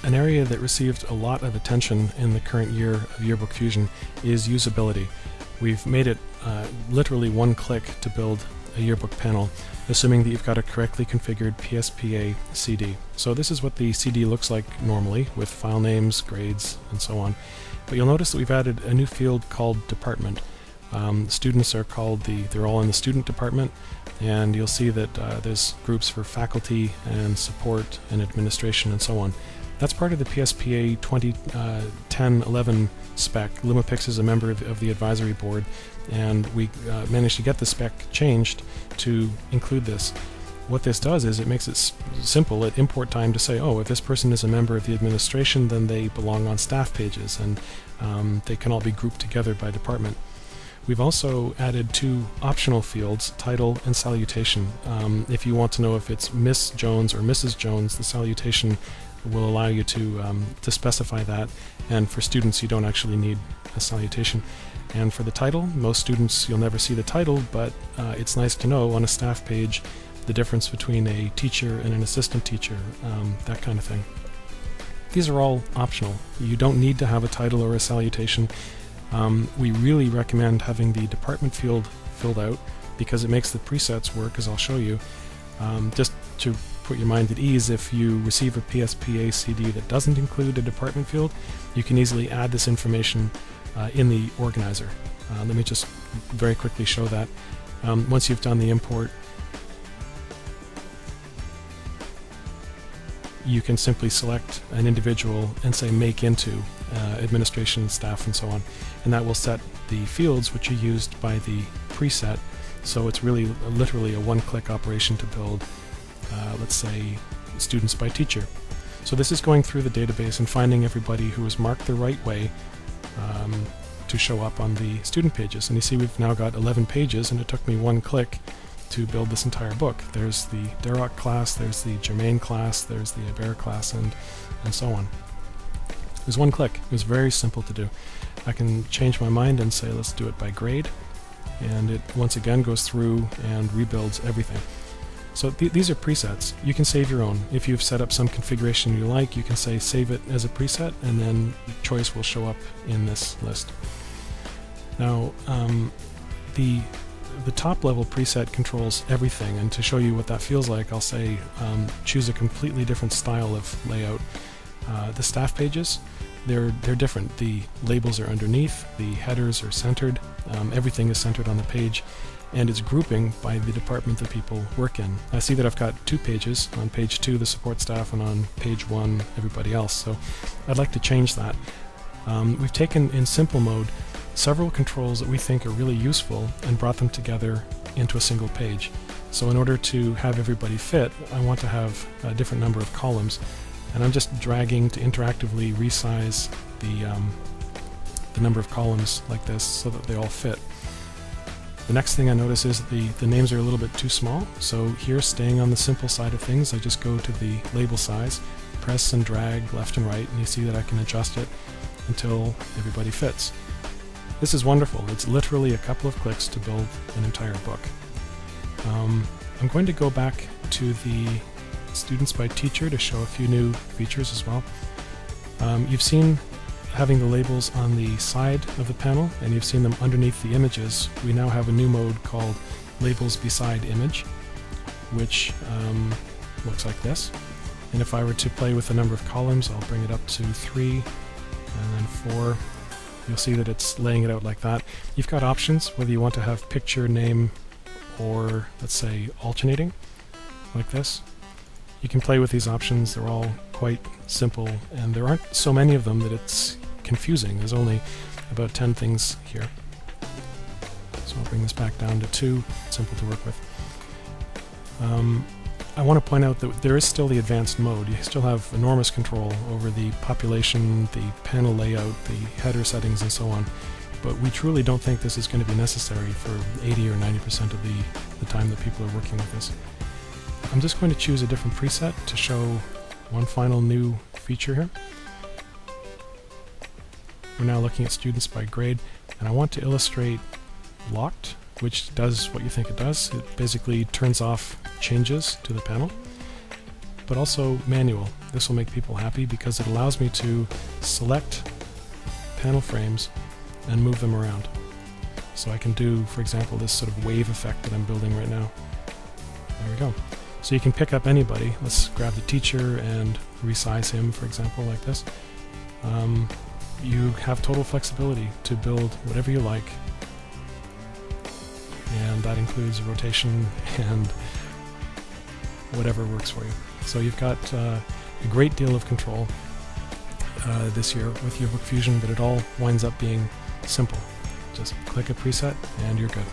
An area that received a lot of attention in the current year of Yearbook Fusion is usability. We've made it literally one click to build a yearbook panel, assuming that you've got a correctly configured PSPA CD. So this is what the CD looks like normally, with file names, grades, and so on. But you'll notice that we've added a new field called Department. Students are called they're all in the student department, and you'll see that there's groups for faculty and support and administration and so on. That's part of the PSPA 2010-11 spec. LumaPix is a member of the advisory board, and we managed to get the spec changed to include this. What this does is it makes it simple at import time to say, oh, if this person is a member of the administration, then they belong on staff pages, and they can all be grouped together by department. We've also added two optional fields, title and salutation. If you want to know if it's Miss Jones or Mrs. Jones, the salutation will allow you to specify that, and for students you don't actually need a salutation. And for the title, most students you'll never see the title, but it's nice to know on a staff page the difference between a teacher and an assistant teacher, that kind of thing. These are all optional. You don't need to have a title or a salutation. We really recommend having the department field filled out because it makes the presets work, as I'll show you. Just to put your mind at ease, if you receive a PSPA CD that doesn't include a department field, you can easily add this information in the organizer. Let me just very quickly show that. Once you've done the import, you can simply select an individual and say make into administration, staff, and so on, and that will set the fields which are used by the preset. So it's really literally a one-click operation to build, let's say, students by teacher. So this is going through the database and finding everybody who is marked the right way to show up on the student pages. And you see we've now got 11 pages, and it took me one click to build this entire book. There's the Darroch class, there's the Germain class, there's the Hebert class, and so on. It was one click. It was very simple to do. I can change my mind and say let's do it by grade, and it once again goes through and rebuilds everything. So these are presets. You can save your own. If you've set up some configuration you like, you can say save it as a preset, and then choice will show up in this list. Now, the top level preset controls everything, and to show you what that feels like, I'll say choose a completely different style of layout. The staff pages, they're different. The labels are underneath, the headers are centered, everything is centered on the page, and it's grouping by the department that people work in. I see that I've got two pages, on page 2 the support staff, and on page 1 everybody else, so I'd like to change that. We've taken in simple mode several controls that we think are really useful and brought them together into a single page. So in order to have everybody fit, I want to have a different number of columns, and I'm just dragging to interactively resize the number of columns like this so that they all fit. The next thing I notice is the names are a little bit too small, so here, staying on the simple side of things, I just go to the label size, press and drag left and right, and you see that I can adjust it until everybody fits. This is wonderful. It's literally a couple of clicks to build an entire book. I'm going to go back to the Students by Teacher to show a few new features as well. You've seen having the labels on the side of the panel, and you've seen them underneath the images. We now have a new mode called Labels Beside Image, which looks like this. And if I were to play with the number of columns, I'll bring it up to 3 and then 4. You'll see that it's laying it out like that. You've got options whether you want to have picture, name, or let's say alternating, like this. You can play with these options. They're all quite simple, and there aren't so many of them that it's confusing. There's only about 10 things here. So I'll bring this back down to 2. Simple to work with. I want to point out that there is still the advanced mode. You still have enormous control over the population, the panel layout, the header settings, and so on. But we truly don't think this is going to be necessary for 80 or 90% of the time that people are working with this. I'm just going to choose a different preset to show one final new feature here. We're now looking at students by grade, and I want to illustrate locked, which does what you think it does. It basically turns off changes to the panel. but also manual. This will make people happy because it allows me to select panel frames and move them around. So I can do, for example, this sort of wave effect that I'm building right now. There we go. So you can pick up anybody. Let's grab the teacher and resize him, for example, like this. You have total flexibility to build whatever you like, and that includes rotation and whatever works for you. So you've got a great deal of control this year with Yearbook Fusion, but it all winds up being simple. Just click a preset and you're good.